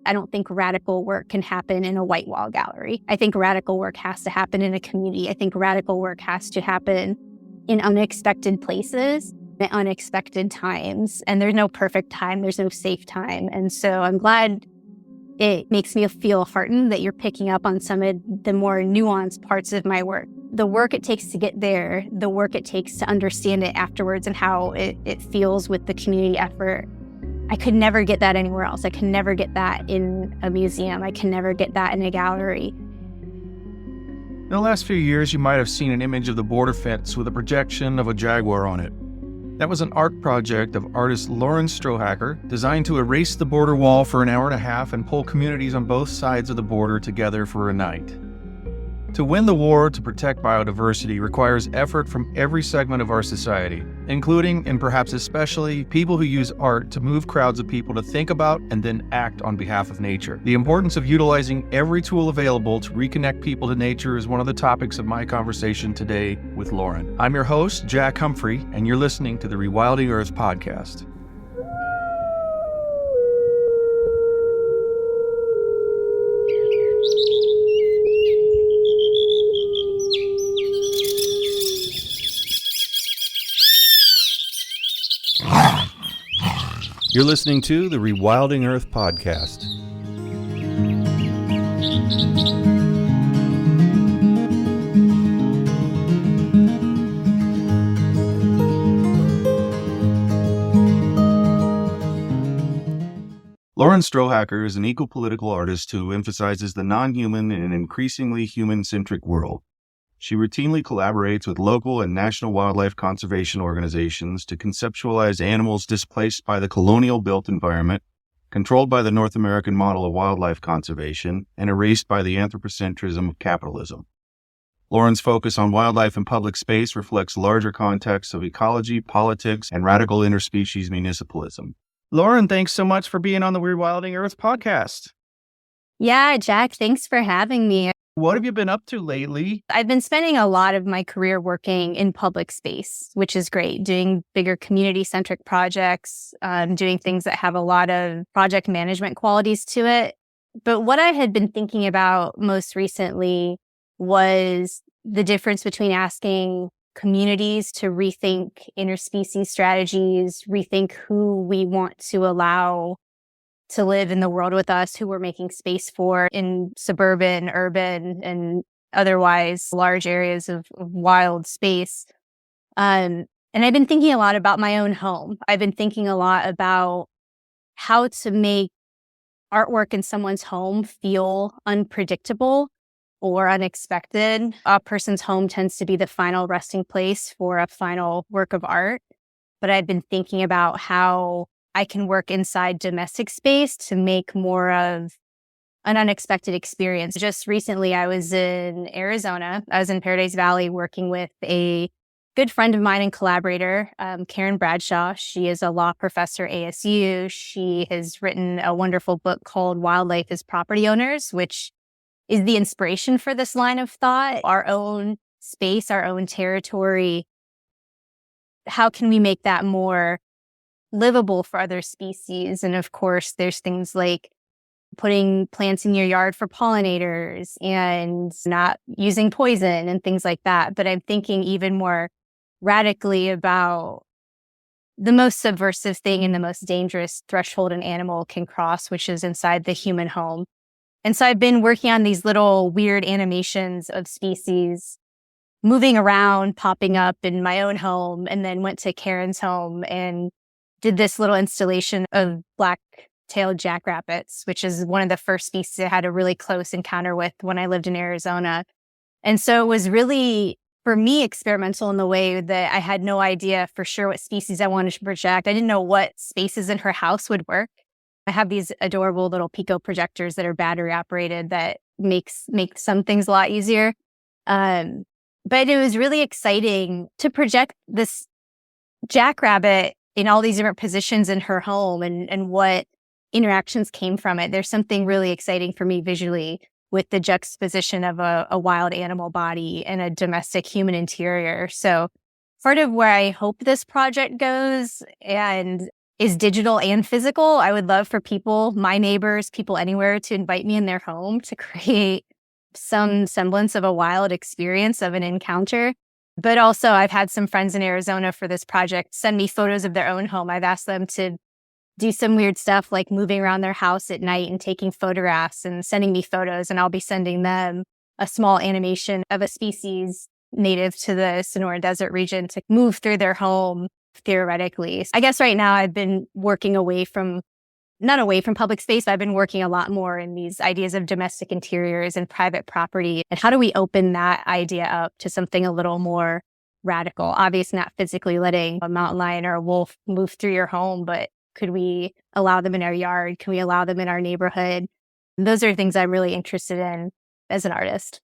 I don't think radical work can happen in a white wall gallery. I think radical work has to happen in a community. I think radical work has to happen in unexpected places at unexpected times. And there's no perfect time. There's no safe time. And so I'm glad it makes me feel heartened that you're picking up on some of the more nuanced parts of my work. The work it takes to get there, the work it takes to understand it afterwards and how it feels with the community effort. I could never get that anywhere else. I can never get that in a museum. I can never get that in a gallery. In the last few years, you might have seen an image of the border fence with a projection of a jaguar on it. That was an art project of artist Lauren Strohacker, designed to erase the border wall for an hour and a half and pull communities on both sides of the border together for a night. To win the war to protect biodiversity requires effort from every segment of our society, including, and perhaps especially, people who use art to move crowds of people to think about and then act on behalf of nature. The importance of utilizing every tool available to reconnect people to nature is one of the topics of my conversation today with Lauren. I'm your host, Jack Humphrey, and you're listening to the Rewilding Earth podcast. You're listening to the Rewilding Earth podcast. Lauren Strohacker is an eco-political artist who emphasizes the non-human in an increasingly human-centric world. She routinely collaborates with local and national wildlife conservation organizations to conceptualize animals displaced by the colonial built environment, controlled by the North American model of wildlife conservation, and erased by the anthropocentrism of capitalism. Lauren's focus on wildlife and public space reflects larger contexts of ecology, politics, and radical interspecies municipalism. Lauren, thanks so much for being on the Rewilding Earth podcast. Yeah, Jack, thanks for having me. What have you been up to lately? I've been spending a lot of my career working in public space, which is great, doing bigger community-centric projects, doing things that have a lot of project management qualities to it. But what I had been thinking about most recently was the difference between asking communities to rethink interspecies strategies, rethink who we want to allow to live in the world with us, who we're making space for in suburban, urban, and otherwise large areas of wild space. And I've been thinking a lot about my own home. I've been thinking a lot about how to make artwork in someone's home feel unpredictable or unexpected. A person's home tends to be the final resting place for a final work of art. But I've been thinking about how I can work inside domestic space to make more of an unexpected experience. Just recently, I was in Arizona. I was in Paradise Valley working with a good friend of mine and collaborator, Karen Bradshaw. She is a law professor at ASU. She has written a wonderful book called Wildlife as Property Owners, which is the inspiration for this line of thought. Our own space, our own territory. How can we make that more livable for other species? And of course, there's things like putting plants in your yard for pollinators and not using poison and things like that. But I'm thinking even more radically about the most subversive thing and the most dangerous threshold an animal can cross, which is inside the human home. And so I've been working on these little weird animations of species moving around, popping up in my own home, and then went to Karen's home and did this little installation of black-tailed jackrabbits, which is one of the first species I had a really close encounter with when I lived in Arizona. And so it was really, for me, experimental in the way that I had no idea for sure what species I wanted to project. I didn't know what spaces in her house would work. I have these adorable little Pico projectors that are battery operated that make some things a lot easier. But it was really exciting to project this jackrabbit in all these different positions in her home and what interactions came from it. There's something really exciting for me visually with the juxtaposition of a wild animal body and a domestic human interior. So part of where I hope this project goes, and is digital and physical. I would love for people, my neighbors, people anywhere, to invite me in their home to create some semblance of a wild experience of an encounter. But also, I've had some friends in Arizona for this project send me photos of their own home. I've asked them to do some weird stuff like moving around their house at night and taking photographs and sending me photos. And I'll be sending them a small animation of a species native to the Sonora Desert region to move through their home theoretically. I guess right now I've been working not away from public space, but I've been working a lot more in these ideas of domestic interiors and private property. And how do we open that idea up to something a little more radical? Obviously, not physically letting a mountain lion or a wolf move through your home, but could we allow them in our yard? Can we allow them in our neighborhood? Those are things I'm really interested in as an artist.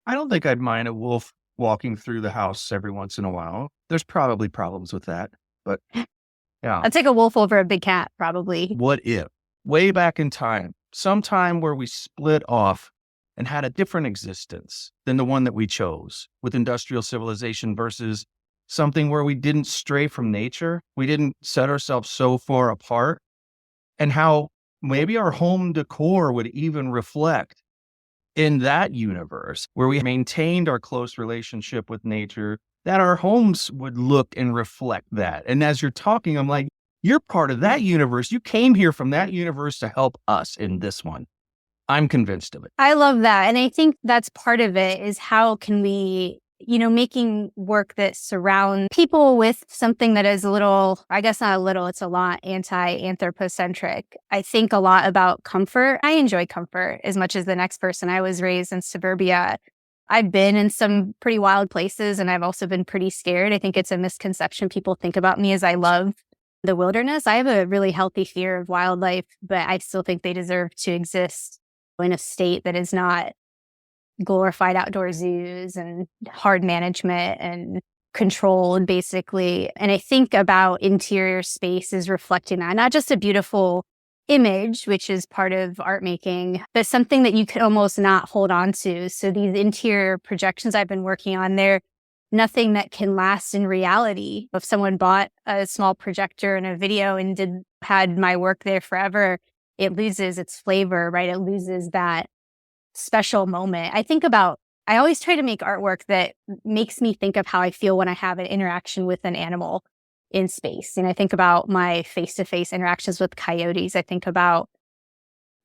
I don't think I'd mind a wolf walking through the house every once in a while. There's probably problems with that, but yeah. I'd take a wolf over a big cat, probably. What if, way back in time, sometime where we split off and had a different existence than the one that we chose with industrial civilization versus something where we didn't stray from nature, we didn't set ourselves so far apart, and how maybe our home decor would even reflect in that universe where we maintained our close relationship with nature, that our homes would look and reflect that. And as you're talking, I'm like, you're part of that universe. You came here from that universe to help us in this one. I'm convinced of it. I love that. And I think that's part of it is how can we, making work that surrounds people with something that is a little, I guess not a little, it's a lot anthropocentric. I think a lot about comfort. I enjoy comfort as much as the next person. I was raised in suburbia. I've been in some pretty wild places and I've also been pretty scared. I think it's a misconception people think about me as I love the wilderness. I have a really healthy fear of wildlife, but I still think they deserve to exist in a state that is not glorified outdoor zoos and hard management and controlled, basically. And I think about interior space as reflecting that, not just a beautiful image, which is part of art making, but something that you could almost not hold on to. So these interior projections I've been working on, they're nothing that can last in reality. If someone bought a small projector and a video and had my work there forever, it loses its flavor, right? It loses that special moment. I always try to make artwork that makes me think of how I feel when I have an interaction with an animal in space. And I think about my face-to-face interactions with coyotes. I think about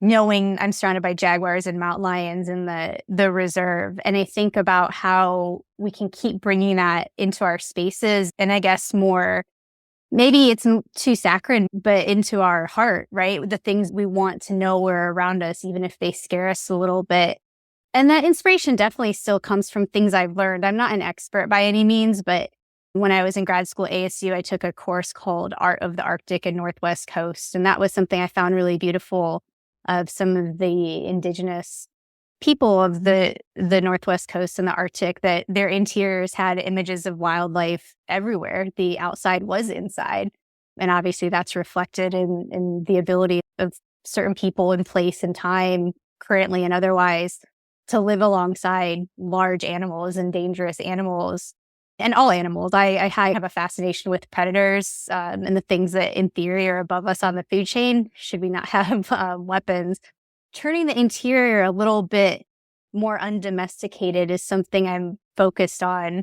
knowing I'm surrounded by jaguars and mountain lions in the reserve. And I think about how we can keep bringing that into our spaces. And I guess more, maybe it's too saccharine, but into our heart, right? The things we want to know are around us, even if they scare us a little bit. And that inspiration definitely still comes from things I've learned. I'm not an expert by any means, but when I was in grad school at ASU, I took a course called Art of the Arctic and Northwest Coast. And that was something I found really beautiful of some of the indigenous people of the Northwest Coast and the Arctic, that their interiors had images of wildlife everywhere. The outside was inside. And obviously that's reflected in the ability of certain people in place and time, currently and otherwise, to live alongside large animals and dangerous animals. And all animals. I have a fascination with predators and the things that in theory are above us on the food chain. Should we not have weapons? Turning the interior a little bit more undomesticated is something I'm focused on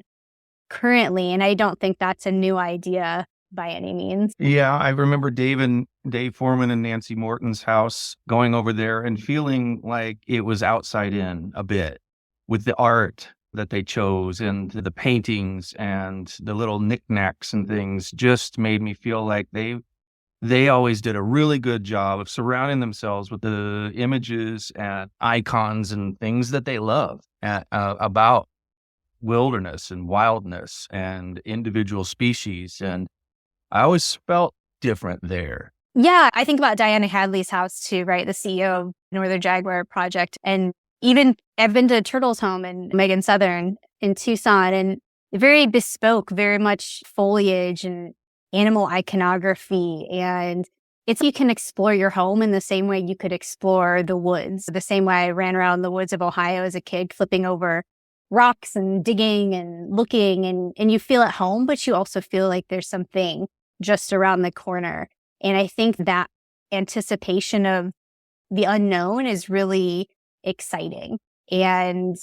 currently. And I don't think that's a new idea by any means. Yeah, I remember Dave Foreman and Nancy Morton's house, going over there and feeling like it was outside in a bit with the art that they chose and the paintings and the little knickknacks and things. Just made me feel like they always did a really good job of surrounding themselves with the images and icons and things that they love about wilderness and wildness and individual species. And I always felt different there. Yeah, I think about Diana Hadley's house too, right? The CEO of Northern Jaguar Project. And even I've been to Turtle's home in Megan Southern in Tucson, and very bespoke, very much foliage and animal iconography. And you can explore your home in the same way you could explore the woods, the same way I ran around the woods of Ohio as a kid, flipping over rocks and digging and looking, and you feel at home, but you also feel like there's something just around the corner. And I think that anticipation of the unknown is really exciting and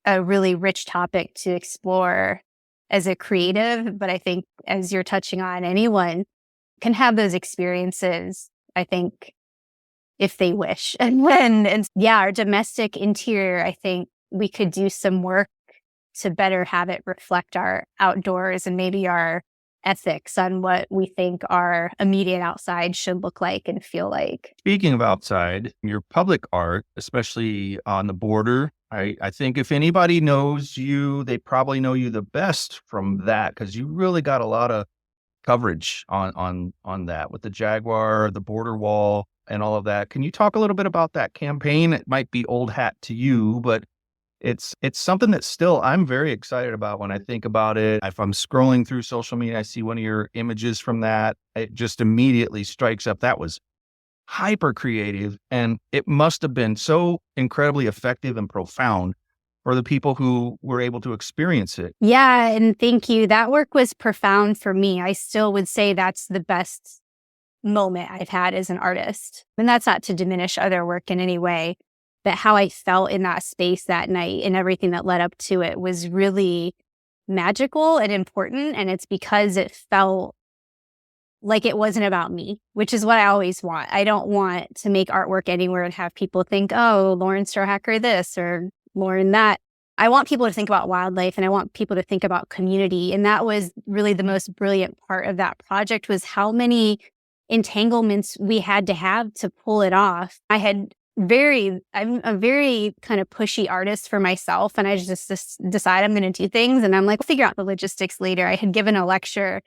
a really rich topic to explore as a creative. But I think, as you're touching on, anyone can have those experiences, I think, if they wish. And yeah, our domestic interior, I think we could do some work to better have it reflect our outdoors and maybe our ethics on what we think our immediate outside should look like and feel like. Speaking of outside, your public art, especially on the border, I think if anybody knows you, they probably know you the best from that, because you really got a lot of coverage on that with the Jaguar, the border wall, and all of that. Can you talk a little bit about that campaign? It might be old hat to you, but it's something that still I'm very excited about when I think about it. If I'm scrolling through social media, I see one of your images from that, it just immediately strikes up. That was hyper creative, and it must have been so incredibly effective and profound for the people who were able to experience it. Yeah, and thank you. That work was profound for me. I still would say that's the best moment I've had as an artist. And that's not to diminish other work in any way, but how I felt in that space that night and everything that led up to it was really magical and important. And it's because it felt like it wasn't about me, which is what I always want. I don't want to make artwork anywhere and have people think, oh, Lauren Strohacker this or Lauren that. I want people to think about wildlife, and I want people to think about community. And that was really the most brilliant part of that project, was how many entanglements we had to have to pull it off. I'm a very kind of pushy artist for myself, and I just decide I'm going to do things, and I'm like, figure out the logistics later. I had given a lecture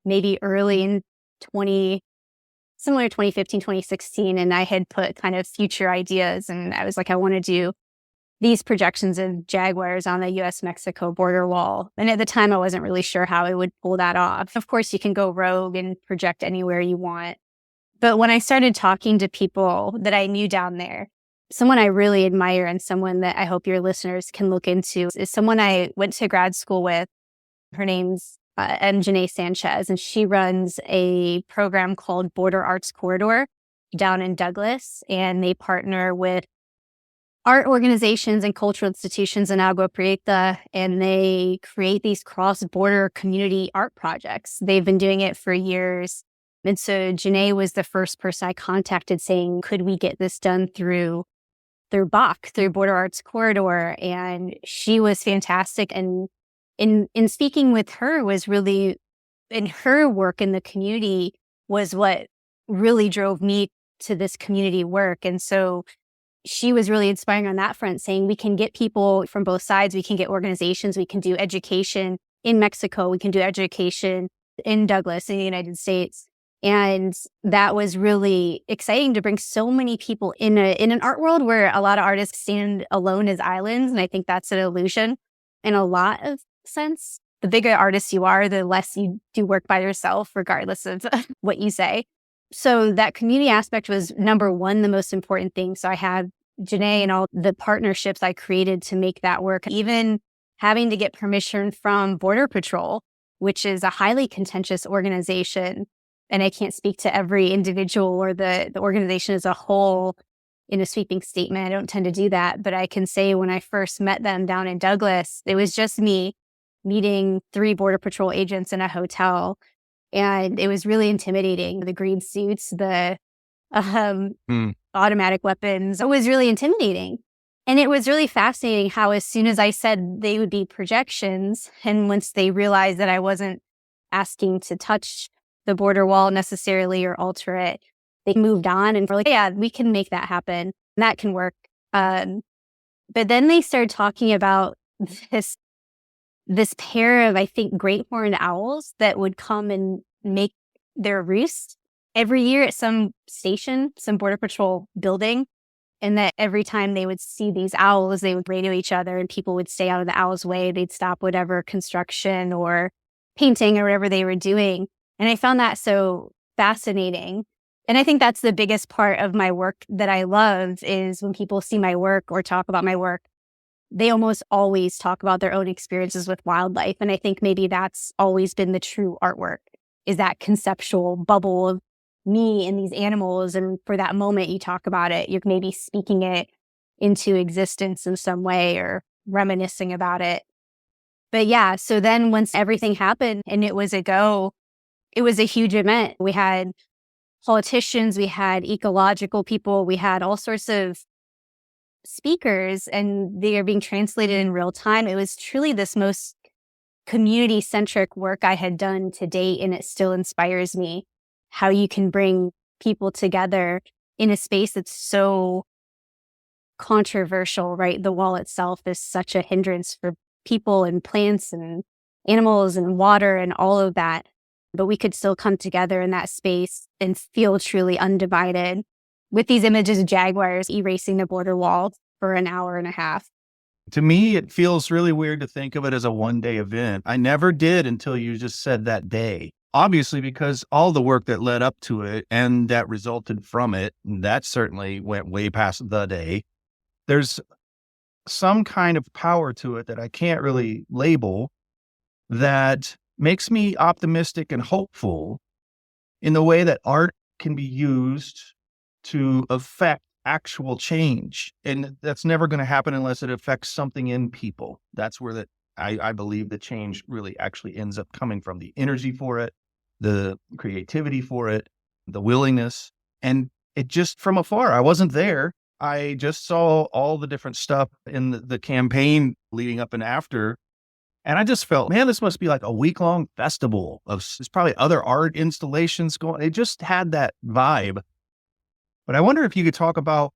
maybe early in 2015, 2016, and I had put kind of future ideas, and I was like, I want to do these projections of jaguars on the US-Mexico border wall. And at the time, I wasn't really sure how I would pull that off. Of course, you can go rogue and project anywhere you want. But when I started talking to people that I knew down there, someone I really admire and someone that I hope your listeners can look into is someone I went to grad school with. Her name's Janae Sanchez, and she runs a program called Border Arts Corridor down in Douglas. And they partner with art organizations and cultural institutions in Agua Prieta, and they create these cross-border community art projects. They've been doing it for years. And so Janae was the first person I contacted saying, could we get this done through BAC, through Border Arts Corridor? And she was fantastic. And in speaking with her was really, in her work in the community was what really drove me to this community work. And so she was really inspiring on that front, saying we can get people from both sides. We can get organizations. We can do education in Mexico. We can do education in Douglas in the United States. And that was really exciting to bring so many people in an art world where a lot of artists stand alone as islands. And I think that's an illusion in a lot of sense. The bigger artist you are, the less you do work by yourself, regardless of what you say. So that community aspect was number one, the most important thing. So I had Janae and all the partnerships I created to make that work, even having to get permission from Border Patrol, which is a highly contentious organization. And I can't speak to every individual or the organization as a whole in a sweeping statement. I don't tend to do that. But I can say when I first met them down in Douglas, it was just me meeting 3 Border Patrol agents in a hotel. And it was really intimidating. The green suits, the automatic weapons. It was really intimidating. And it was really fascinating how as soon as I said they would be projections, and once they realized that I wasn't asking to touch the border wall necessarily or alter it, they moved on and were like, yeah, we can make that happen. And that can work. But then they started talking about this pair of, I think, great horned owls that would come and make their roost every year at some station, some Border Patrol building. And that every time they would see these owls, they would radio each other and people would stay out of the owl's way. They'd stop whatever construction or painting or whatever they were doing. And I found that so fascinating. And I think that's the biggest part of my work that I love is when people see my work or talk about my work, they almost always talk about their own experiences with wildlife. And I think maybe that's always been the true artwork, is that conceptual bubble of me and these animals. And for that moment you talk about it, you're maybe speaking it into existence in some way or reminiscing about it. But yeah, so then once everything happened and it was a go, it was a huge event. We had politicians, we had ecological people, we had all sorts of speakers, and they are being translated in real time. It was truly this most community-centric work I had done to date, and it still inspires me how you can bring people together in a space that's so controversial, right? The wall itself is such a hindrance for people and plants and animals and water and all of that. But we could still come together in that space and feel truly undivided with these images of jaguars erasing the border wall for an hour and a half. To me, it feels really weird to think of it as a one-day event. I never did until you just said that day. Obviously, because all the work that led up to it and that resulted from it, that certainly went way past the day. There's some kind of power to it that I can't really label that makes me optimistic and hopeful in the way that art can be used to affect actual change. And that's never going to happen unless it affects something in people. That's where I believe the change really actually ends up coming from: the energy for it, the creativity for it, the willingness. And it just from afar, I wasn't there. I just saw all the different stuff in the campaign leading up and after. And I just felt, man, this must be like a week-long festival there's probably other art installations going. It just had that vibe. But I wonder if you could talk about,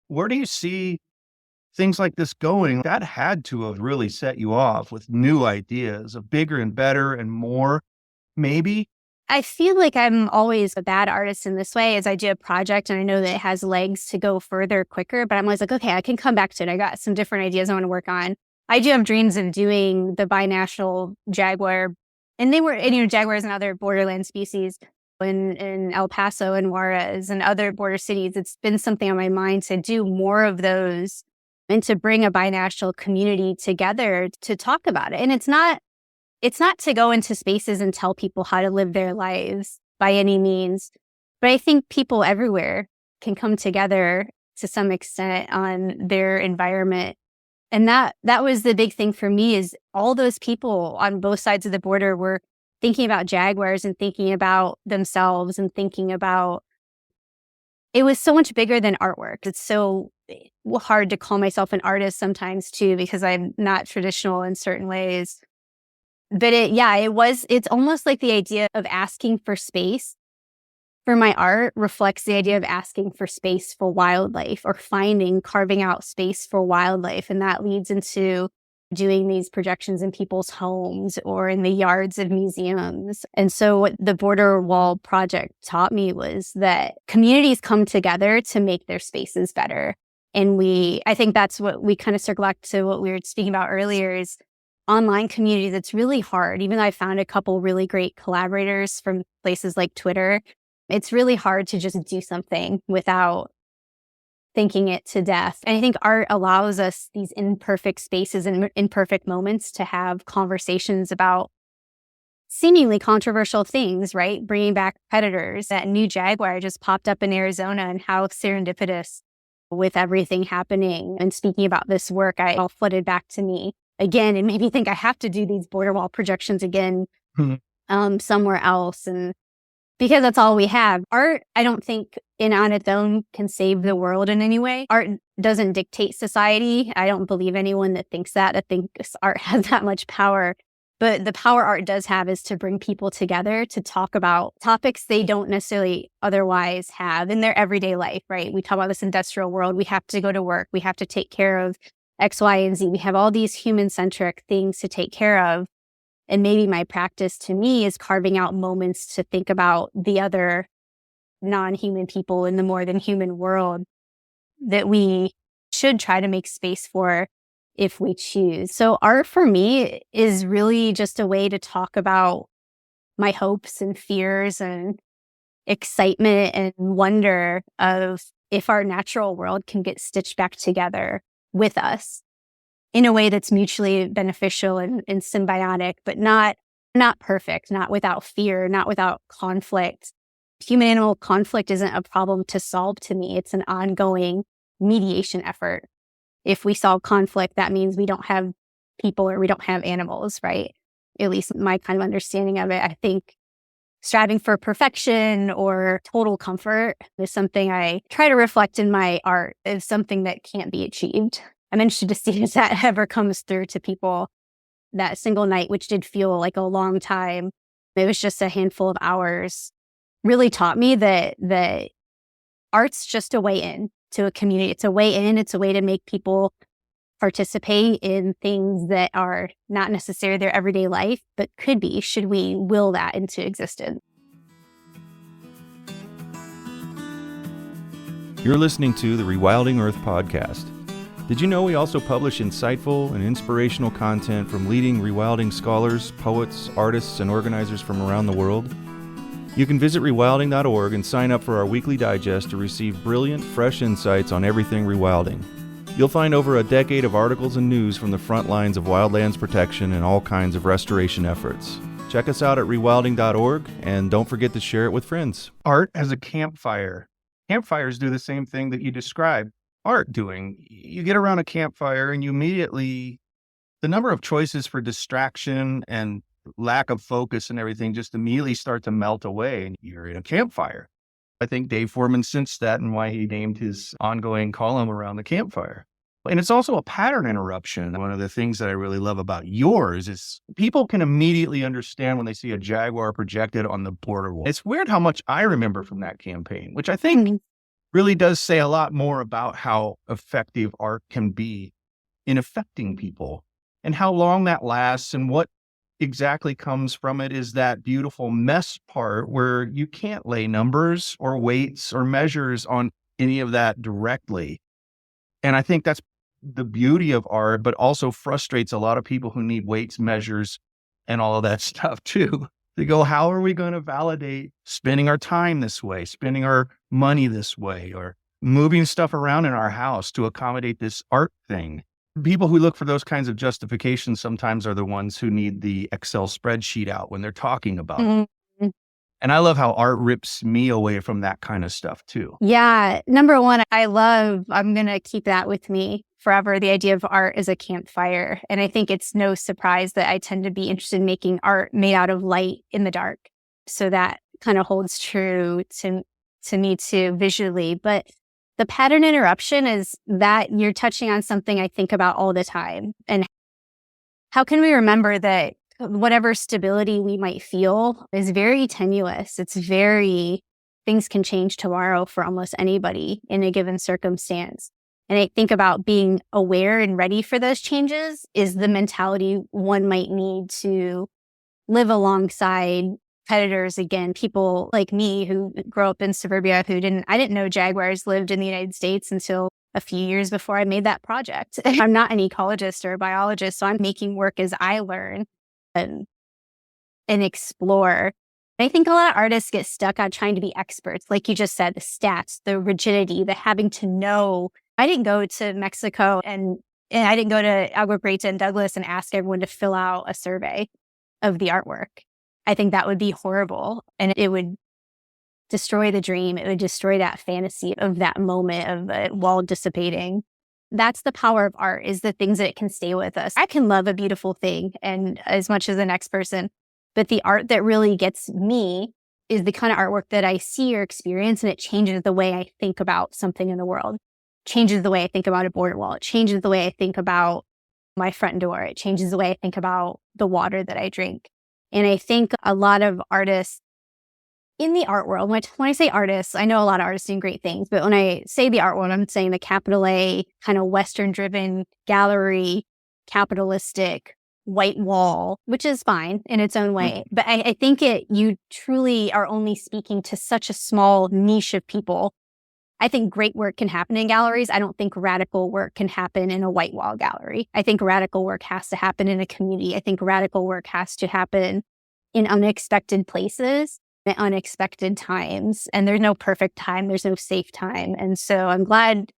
where do you see things like this going? That had to have really set you off with new ideas of bigger and better and more, maybe. I feel like I'm always a bad artist in this way, as I do a project and I know that it has legs to go further quicker, but I'm always like, okay, I can come back to it. I got some different ideas I want to work on. I do have dreams of doing the binational jaguar, and they were, jaguars and other borderland species in El Paso and Juarez and other border cities. It's been something on my mind to do more of those and to bring a binational community together to talk about it. And it's not to go into spaces and tell people how to live their lives by any means, but I think people everywhere can come together to some extent on their environment. And that was the big thing for me, is all those people on both sides of the border were thinking about jaguars and thinking about themselves and thinking about, it was so much bigger than artwork. It's so hard to call myself an artist sometimes too, because I'm not traditional in certain ways. But it's almost like the idea of asking for space for my art reflects the idea of asking for space for wildlife, or carving out space for wildlife. And that leads into doing these projections in people's homes or in the yards of museums. And so what the Border Wall Project taught me was that communities come together to make their spaces better. And I think that's what we kind of circle back to what we were speaking about earlier, is online community that's really hard. Even though I found a couple really great collaborators from places like Twitter, it's really hard to just do something without thinking it to death. And I think art allows us these imperfect spaces and imperfect moments to have conversations about seemingly controversial things, right? Bringing back predators. That new jaguar just popped up in Arizona, and how serendipitous with everything happening. And speaking about this work, it all flooded back to me again, and made me think I have to do these border wall projections again somewhere else. And because that's all we have. Art, I don't think on its own can save the world in any way. Art doesn't dictate society. I don't believe anyone that thinks that. I think art has that much power. But the power art does have is to bring people together to talk about topics they don't necessarily otherwise have in their everyday life, right? We talk about this industrial world. We have to go to work. We have to take care of X, Y, and Z. We have all these human-centric things to take care of. And maybe my practice to me is carving out moments to think about the other non-human people in the more than human world that we should try to make space for if we choose. So art for me is really just a way to talk about my hopes and fears and excitement and wonder of if our natural world can get stitched back together with us in a way that's mutually beneficial and symbiotic, but not not perfect, not without fear, not without conflict. Human-animal conflict isn't a problem to solve to me. It's an ongoing mediation effort. If we solve conflict, that means we don't have people or we don't have animals, right? At least my kind of understanding of it. I think striving for perfection or total comfort is something I try to reflect in my art as something that can't be achieved. I'm interested to see if that ever comes through to people. That single night, which did feel like a long time, it was just a handful of hours, really taught me that art's just a way in to a community. It's a way in. It's a way to make people participate in things that are not necessarily their everyday life, but could be, should we will that into existence. You're listening to the Rewilding Earth podcast. Did you know we also publish insightful and inspirational content from leading rewilding scholars, poets, artists, and organizers from around the world? You can visit rewilding.org and sign up for our weekly digest to receive brilliant, fresh insights on everything rewilding. You'll find over a decade of articles and news from the front lines of wildlands protection and all kinds of restoration efforts. Check us out at rewilding.org, and don't forget to share it with friends. Art as a campfire. Campfires do the same thing that you described art doing. You get around a campfire and you immediately, the number of choices for distraction and lack of focus and everything just immediately start to melt away, and you're in a campfire. I think Dave Foreman sensed that and why he named his ongoing column around the campfire. And it's also a pattern interruption. One of the things that I really love about yours is people can immediately understand when they see a jaguar projected on the border wall. It's weird how much I remember from that campaign, which I think really does say a lot more about how effective art can be in affecting people and how long that lasts. And what exactly comes from it is that beautiful mess part where you can't lay numbers or weights or measures on any of that directly. And I think that's the beauty of art, but also frustrates a lot of people who need weights, measures, and all of that stuff too. They go, how are we going to validate spending our time this way, spending our money this way, or moving stuff around in our house to accommodate this art thing? People who look for those kinds of justifications sometimes are the ones who need the Excel spreadsheet out when they're talking about it. And I love how art rips me away from that kind of stuff too. Yeah. Number one, I'm going to keep that with me forever, the idea of art as a campfire. And I think it's no surprise that I tend to be interested in making art made out of light in the dark. So that kind of holds true to me too visually. But the pattern interruption is that you're touching on something I think about all the time. And how can we remember that whatever stability we might feel is very tenuous. Things can change tomorrow for almost anybody in a given circumstance. And I think about being aware and ready for those changes is the mentality one might need to live alongside predators again, people like me who grew up in suburbia I didn't know jaguars lived in the United States until a few years before I made that project. I'm not an ecologist or a biologist, so I'm making work as I learn and explore. I think a lot of artists get stuck on trying to be experts. Like you just said, the stats, the rigidity, the having to know. I didn't go to Mexico and I didn't go to Agua Prieta and Douglas and ask everyone to fill out a survey of the artwork. I think that would be horrible and it would destroy the dream. It would destroy that fantasy of that moment of the wall dissipating. That's the power of art, is the things that it can stay with us. I can love a beautiful thing and as much as the next person, but the art that really gets me is the kind of artwork that I see or experience, and it changes the way I think about something in the world. It changes the way I think about a border wall. It changes the way I think about my front door. It changes the way I think about the water that I drink. And I think a lot of artists in the art world, when I say artists, I know a lot of artists doing great things, but when I say the art world, I'm saying the capital A, kind of Western-driven gallery, capitalistic, white wall, which is fine in its own way. But I think you truly are only speaking to such a small niche of people. I think great work can happen in galleries. I don't think radical work can happen in a white wall gallery. I think radical work has to happen in a community. I think radical work has to happen in unexpected places at unexpected times. And there's no perfect time. There's no safe time. And so I'm glad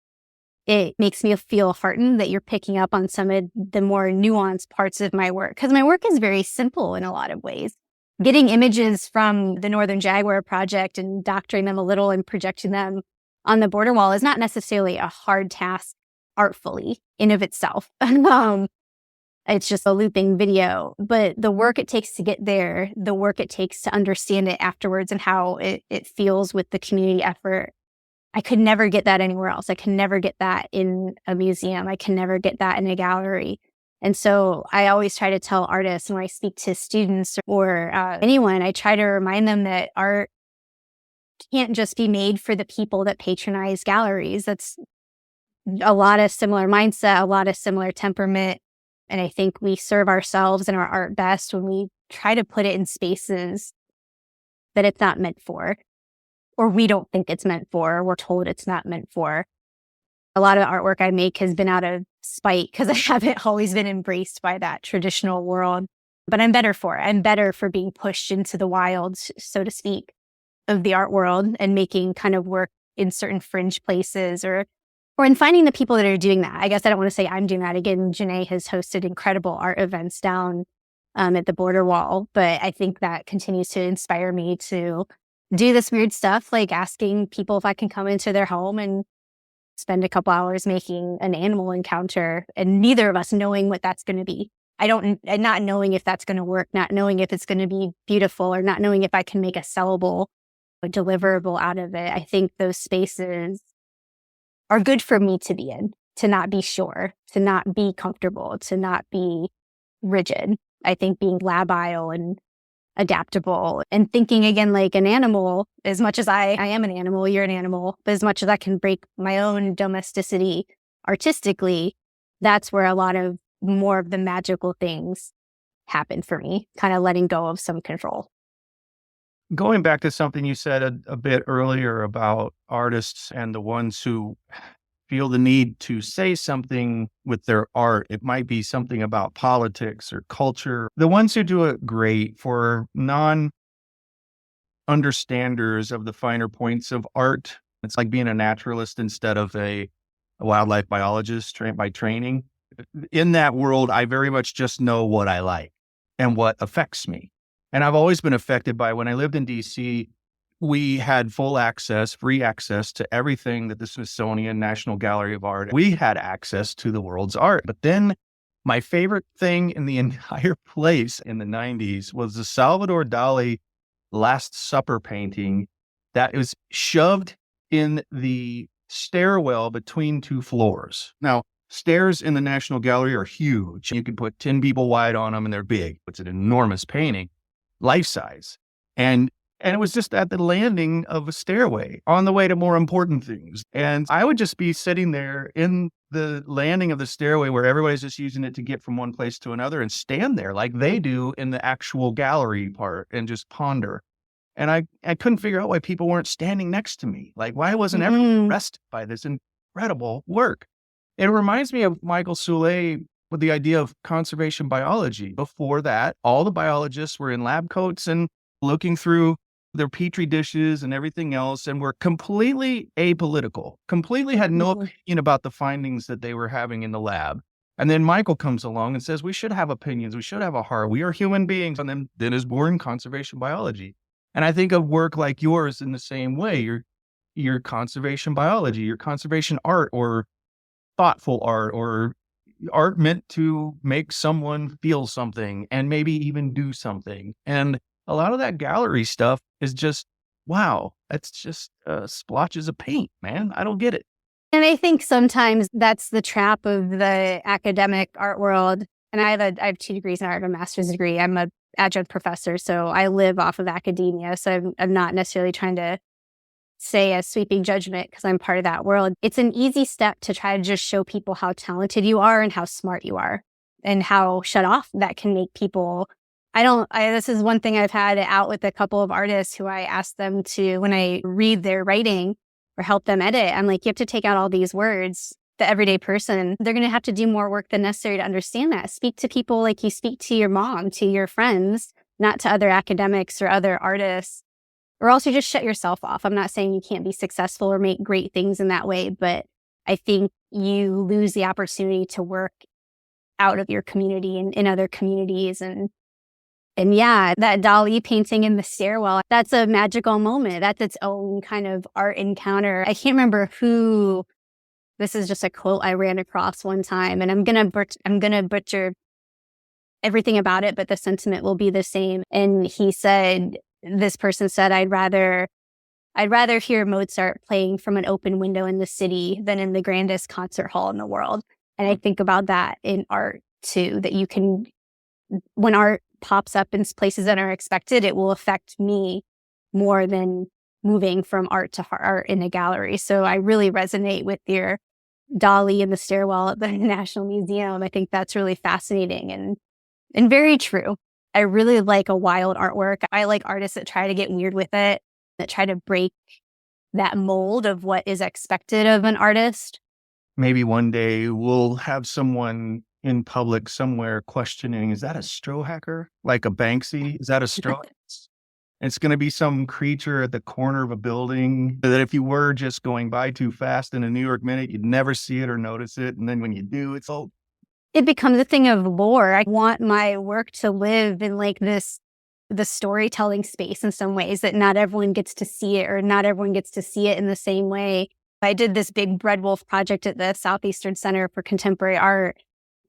it makes me feel heartened that you're picking up on some of the more nuanced parts of my work, because my work is very simple in a lot of ways. Getting images from the Northern Jaguar project and doctoring them a little and projecting them on the border wall is not necessarily a hard task artfully in of itself. It's just a looping video, but the work it takes to get there, the work it takes to understand it afterwards and how it feels with the community effort, I could never get that anywhere else. I can never get that in a museum. I can never get that in a gallery. And so I always try to tell artists, and when I speak to students or anyone, I try to remind them that art can't just be made for the people that patronize galleries. That's a lot of similar mindset, a lot of similar temperament. And I think we serve ourselves and our art best when we try to put it in spaces that it's not meant for, or we don't think it's meant for, or we're told it's not meant for. A lot of the artwork I make has been out of spite because I haven't always been embraced by that traditional world. But I'm better for it. I'm better for being pushed into the wilds, so to speak, of the art world and making kind of work in certain fringe places or in finding the people that are doing that. I guess I don't want to say I'm doing that. Again, Janae has hosted incredible art events down at the border wall, but I think that continues to inspire me to do this weird stuff, like asking people if I can come into their home and spend a couple hours making an animal encounter, and neither of us knowing what that's going to be. Not knowing if that's going to work, not knowing if it's going to be beautiful, or not knowing if I can make a sellable, deliverable out of it. I think those spaces are good for me to be in, to not be sure, to not be comfortable, to not be rigid. I think being labile and adaptable and thinking again like an animal, as much as I am an animal, you're an animal, but as much as I can break my own domesticity artistically, that's where a lot of more of the magical things happen for me, kind of letting go of some control. Going back to something you said a bit earlier about artists and the ones who feel the need to say something with their art. It might be something about politics or culture. The ones who do it great for non-understanders of the finer points of art. It's like being a naturalist instead of a wildlife biologist by training. In that world, I very much just know what I like and what affects me. And I've always been affected by, when I lived in DC, we had free access to everything that the Smithsonian National Gallery of Art. We had access to the world's art. But then my favorite thing in the entire place in the 90s was the Salvador Dali Last Supper painting that was shoved in the stairwell between two floors. Now, stairs in the National Gallery are huge. You can put 10 people wide on them and they're big. It's an enormous painting, life size. And it was just at the landing of a stairway on the way to more important things. And I would just be sitting there in the landing of the stairway where everybody's just using it to get from one place to another and stand there like they do in the actual gallery part and just ponder. And I couldn't figure out why people weren't standing next to me. Like, why wasn't everyone impressed by this incredible work? It reminds me of Michael Soule with the idea of conservation biology. Before that, all the biologists were in lab coats and looking through their petri dishes and everything else, and were completely apolitical, completely had no opinion about the findings that they were having in the lab. And then Michael comes along and says, we should have opinions. We should have a heart. We are human beings. And then is born conservation biology. And I think of work like yours in the same way. Your conservation biology, your conservation art, or thoughtful art, or art meant to make someone feel something and maybe even do something. And a lot of that gallery stuff is just, wow, that's just splotches of paint, man. I don't get it. And I think sometimes that's the trap of the academic art world. And I have 2 degrees in art, a master's degree. I'm an adjunct professor, so I live off of academia. So I'm not necessarily trying to say a sweeping judgment because I'm part of that world. It's an easy step to try to just show people how talented you are and how smart you are and how shut off that can make people. This is one thing I've had out with a couple of artists who I ask them to, when I read their writing or help them edit, I'm like, you have to take out all these words. The everyday person, they're going to have to do more work than necessary to understand that. Speak to people like you speak to your mom, to your friends, not to other academics or other artists, or else you just shut yourself off. I'm not saying you can't be successful or make great things in that way, but I think you lose the opportunity to work out of your community and in other communities. And yeah, that Dali painting in the stairwell, that's a magical moment. That's its own kind of art encounter. I can't remember who, this is just a quote I ran across one time, and I'm going to butcher everything about it, but the sentiment will be the same. And this person said, I'd rather hear Mozart playing from an open window in the city than in the grandest concert hall in the world. And I think about that in art too, that you can, when art pops up in places that are expected, it will affect me more than moving from art to art in a gallery. So I really resonate with your Dali in the stairwell at the National Museum. I think that's really fascinating and very true. I really like a wild artwork. I like artists that try to get weird with it, that try to break that mold of what is expected of an artist. Maybe one day we'll have someone in public somewhere questioning, is that a Strohacker? Like a Banksy? Is that a Strohacker? It's going to be some creature at the corner of a building that if you were just going by too fast in a New York minute, you'd never see it or notice it. And then when you do, it's all... It becomes a thing of lore. I want my work to live in like the storytelling space in some ways that not everyone gets to see it, or not everyone gets to see it in the same way. I did this big Red Wolf project at the Southeastern Center for Contemporary Art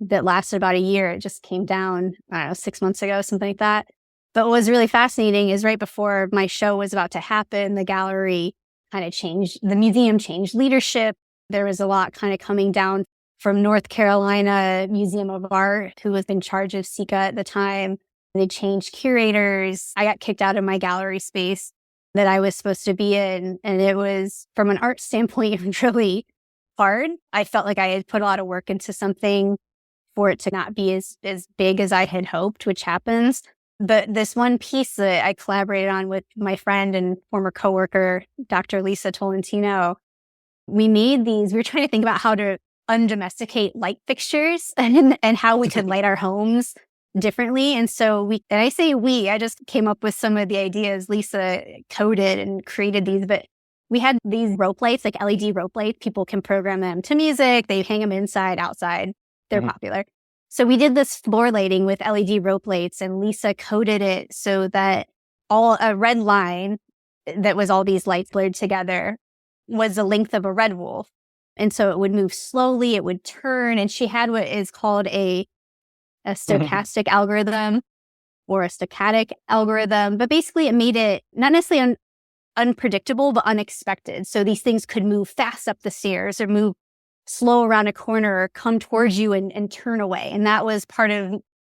that lasted about a year. It just came down, I don't know, 6 months ago, something like that. But what was really fascinating is right before my show was about to happen, the gallery kind of changed, the museum changed leadership. There was a lot kind of coming down from North Carolina Museum of Art, who was in charge of SICA at the time. They changed curators. I got kicked out of my gallery space that I was supposed to be in. And it was, from an art standpoint, really hard. I felt like I had put a lot of work into something for it to not be as big as I had hoped, which happens. But this one piece that I collaborated on with my friend and former coworker, Dr. Lisa Tolentino, we were trying to think about how to undomesticate light fixtures and how we could light our homes differently. And so I just came up with some of the ideas. Lisa coded and created these, but we had these rope lights, like LED rope lights. People can program them to music. They hang them inside, outside. They're popular. So we did this floor lighting with LED rope lights, and Lisa coded it so that a red line that was all these lights blurred together was the length of a red wolf. And so it would move slowly, it would turn, and she had what is called a stochastic algorithm or a stochastic algorithm. But basically it made it not necessarily unpredictable, but unexpected. So these things could move fast up the stairs or move slow around a corner or come towards you and turn away. And that was part of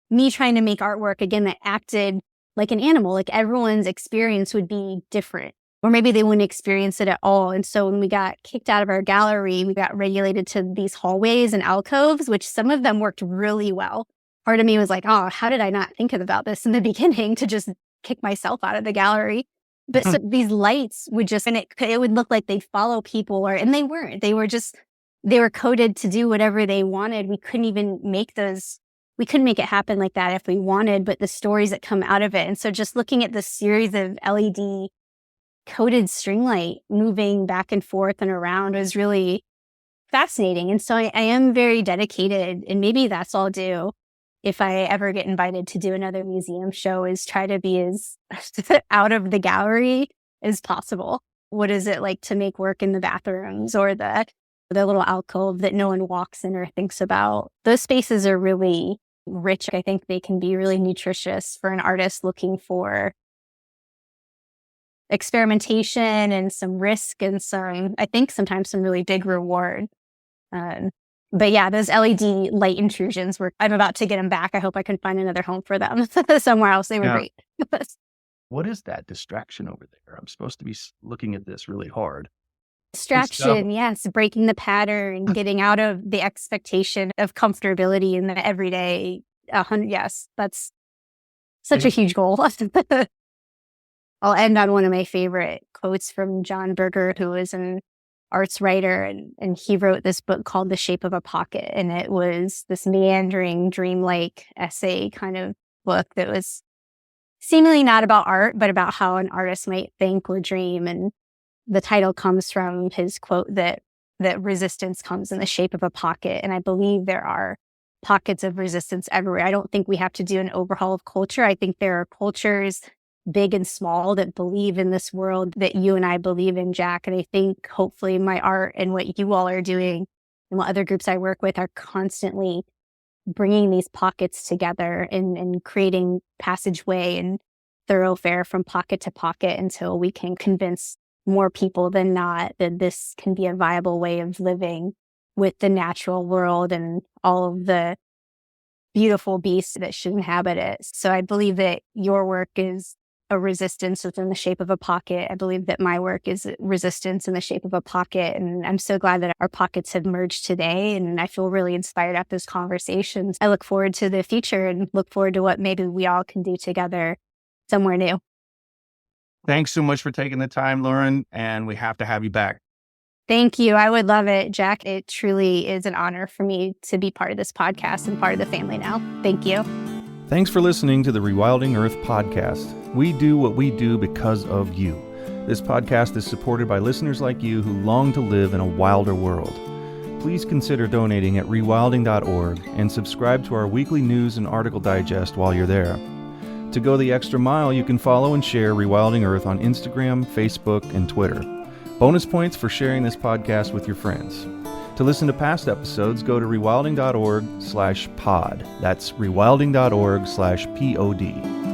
me trying to make artwork, again, that acted like an animal. Like everyone's experience would be different, or maybe they wouldn't experience it at all. And so when we got kicked out of our gallery, we got regulated to these hallways and alcoves, which some of them worked really well. Part of me was like, oh, how did I not think about this in the beginning to just kick myself out of the gallery? But so these lights would just, and it would look like they'd follow people, and they weren't. They were coded to do whatever they wanted. We couldn't even make it happen like that if we wanted, but the stories that come out of it. And so just looking at this series of LED coded string light moving back and forth and around was really fascinating. And so I am very dedicated, and maybe that's all I'll do if I ever get invited to do another museum show, is try to be as out of the gallery as possible. What is it like to make work in the bathrooms or the little alcove that no one walks in or thinks about? Those spaces are really rich. I think they can be really nutritious for an artist looking for experimentation and some risk and sometimes some really big reward. But yeah, those LED light intrusions I'm about to get them back. I hope I can find another home for them somewhere else. They were great. What is that distraction over there? I'm supposed to be looking at this really hard. Distraction, yes. Breaking the pattern, getting out of the expectation of comfortability in the everyday. Yes, that's such a huge goal. I'll end on one of my favorite quotes from John Berger, who is an arts writer, and he wrote this book called The Shape of a Pocket. And it was this meandering, dreamlike essay kind of book that was seemingly not about art, but about how an artist might think or dream. And the title comes from his quote that that resistance comes in the shape of a pocket. And I believe there are pockets of resistance everywhere. I don't think we have to do an overhaul of culture. I think there are cultures, big and small, that believe in this world that you and I believe in, Jack. And I think hopefully my art and what you all are doing and what other groups I work with are constantly bringing these pockets together and creating passageway and thoroughfare from pocket to pocket until we can convince more people than not that this can be a viable way of living with the natural world and all of the beautiful beasts that should inhabit it. So I believe that your work is a resistance within the shape of a pocket. I believe that my work is resistance in the shape of a pocket. And I'm so glad that our pockets have merged today. And I feel really inspired after this conversation. I look forward to the future and look forward to what maybe we all can do together somewhere new. Thanks so much for taking the time, Lauren, and we have to have you back. Thank you. I would love it, Jack. It truly is an honor for me to be part of this podcast and part of the family now. Thank you. Thanks for listening to the Rewilding Earth podcast. We do what we do because of you. This podcast is supported by listeners like you who long to live in a wilder world. Please consider donating at rewilding.org and subscribe to our weekly news and article digest while you're there. To go the extra mile, you can follow and share Rewilding Earth on Instagram, Facebook, and Twitter. Bonus points for sharing this podcast with your friends. To listen to past episodes, go to rewilding.org/pod. That's rewilding.org/pod.